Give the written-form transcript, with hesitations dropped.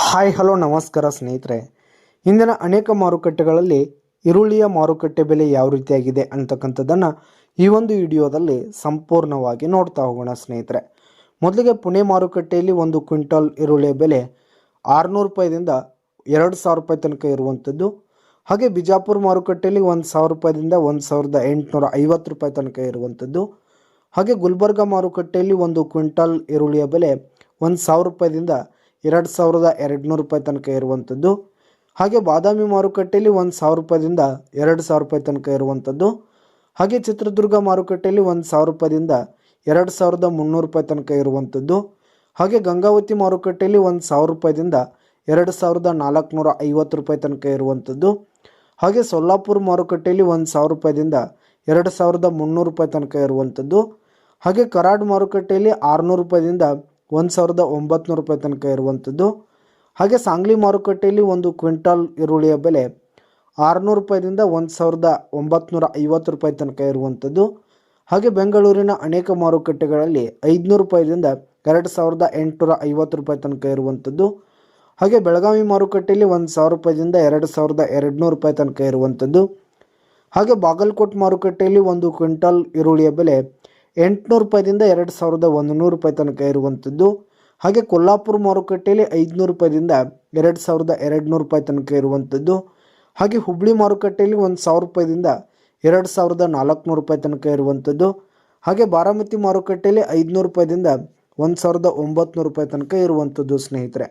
Hi hello ನಮಸ್ಕಾರ ಸ್ನೇಹಿತರೆ. ಇಂದಿನ ಅನೇಕ ಮಾರುಕಟ್ಟೆಗಳಲ್ಲಿ ಈರುಳ್ಳಿಯ ಮಾರುಕಟ್ಟೆ ಬೆಲೆ ಯಾವ ರೀತಿಯಾಗಿದೆ ಅಂತಕ್ಕಂಥದ್ದನ್ನು ಈ ಒಂದು ವಿಡಿಯೋದಲ್ಲಿ ಸಂಪೂರ್ಣವಾಗಿ ನೋಡ್ತಾ ಹೋಗೋಣ ಸ್ನೇಹಿತರೆ. ಮೊದಲಿಗೆ ಪುಣೆ ಮಾರುಕಟ್ಟೆಯಲ್ಲಿ ಒಂದು ಕ್ವಿಂಟಲ್ ಈರುಳ್ಳಿಯ ಬೆಲೆ 600 ರೂಪಾಯಿದಿಂದ 2000 ರೂಪಾಯಿ ತನಕ ಇರುವಂಥದ್ದು. ಹಾಗೆ ಬಿಜಾಪುರ ಮಾರುಕಟ್ಟೆಯಲ್ಲಿ 1000 ರೂಪಾಯಿದಿಂದ 1850 ರೂಪಾಯಿ ತನಕ ಇರುವಂಥದ್ದು. ಹಾಗೆ ಗುಲ್ಬರ್ಗ ಮಾರುಕಟ್ಟೆಯಲ್ಲಿ ಒಂದು ಕ್ವಿಂಟಲ್ ಈರುಳ್ಳಿಯ ಬೆಲೆ 1000 ರೂಪಾಯಿದಿಂದ 2200 ರೂಪಾಯಿ ತನಕ ಇರುವಂಥದ್ದು. ಹಾಗೆ ಬಾದಾಮಿ ಮಾರುಕಟ್ಟೆಯಲ್ಲಿ 1000 ರೂಪಾಯಿದಿಂದ 2000 ರೂಪಾಯಿ ತನಕ ಇರುವಂಥದ್ದು. ಹಾಗೆ ಚಿತ್ರದುರ್ಗ ಮಾರುಕಟ್ಟೆಯಲ್ಲಿ 1000 ರೂಪಾಯಿದಿಂದ 2300 ರೂಪಾಯಿ ತನಕ ಇರುವಂಥದ್ದು. ಹಾಗೆ ಗಂಗಾವತಿ ಮಾರುಕಟ್ಟೆಯಲ್ಲಿ 1000 ರೂಪಾಯಿದಿಂದ 2450 ರೂಪಾಯಿ ತನಕ ಇರುವಂಥದ್ದು. ಹಾಗೆ ಸೊಲ್ಲಾಪುರ ಮಾರುಕಟ್ಟೆಯಲ್ಲಿ 1000 ರೂಪಾಯಿದಿಂದ 2300 ರೂಪಾಯಿ ತನಕ ಇರುವಂಥದ್ದು. ಹಾಗೆ ಕರಾಡ್ ಮಾರುಕಟ್ಟೆಯಲ್ಲಿ 600 ರೂಪಾಯಿದಿಂದ 1900 ರೂಪಾಯಿ ತನಕ ಇರುವಂಥದ್ದು. ಹಾಗೆ ಸಾಂಗ್ಲಿ ಮಾರುಕಟ್ಟೆಯಲ್ಲಿ ಒಂದು ಕ್ವಿಂಟಲ್ ಈರುಳ್ಳಿಯ ಬೆಲೆ 600 ರೂಪಾಯಿದಿಂದ 1950 ರೂಪಾಯಿ ತನಕ ಇರುವಂಥದ್ದು. ಹಾಗೆ ಬೆಂಗಳೂರಿನ ಅನೇಕ ಮಾರುಕಟ್ಟೆಗಳಲ್ಲಿ 500 ರೂಪಾಯಿದಿಂದ 2850 ರೂಪಾಯಿ ತನಕ ಇರುವಂಥದ್ದು. ಹಾಗೆ ಬೆಳಗಾವಿ ಮಾರುಕಟ್ಟೆಯಲ್ಲಿ 1000 ರೂಪಾಯಿದಿಂದ 2200 ರೂಪಾಯಿ ತನಕ ಇರುವಂಥದ್ದು. ಹಾಗೆ ಬಾಗಲಕೋಟೆ ಮಾರುಕಟ್ಟೆಯಲ್ಲಿ ಒಂದು ಕ್ವಿಂಟಲ್ ಈರುಳ್ಳಿಯ ಬೆಲೆ 800 ರೂಪಾಯಿದಿಂದ 2100 ರೂಪಾಯಿ ತನಕ ಇರುವಂಥದ್ದು. ಹಾಗೆ ಕೊಲ್ಲಾಪುರ ಮಾರುಕಟ್ಟೆಯಲ್ಲಿ 500 ರೂಪಾಯಿದಿಂದ 2200 ರೂಪಾಯಿ ತನಕ ಇರುವಂಥದ್ದು. ಹಾಗೆ ಹುಬ್ಳಿ ಮಾರುಕಟ್ಟೆಯಲ್ಲಿ 1000 ರೂಪಾಯಿದಿಂದ 2400 ರೂಪಾಯಿ ತನಕ ಇರುವಂಥದ್ದು. ಹಾಗೆ ಬಾರಾಮತಿ ಮಾರುಕಟ್ಟೆಯಲ್ಲಿ 500 ರೂಪಾಯಿದಿಂದ 1900 ರೂಪಾಯಿ ತನಕ ಇರುವಂಥದ್ದು ಸ್ನೇಹಿತರೆ.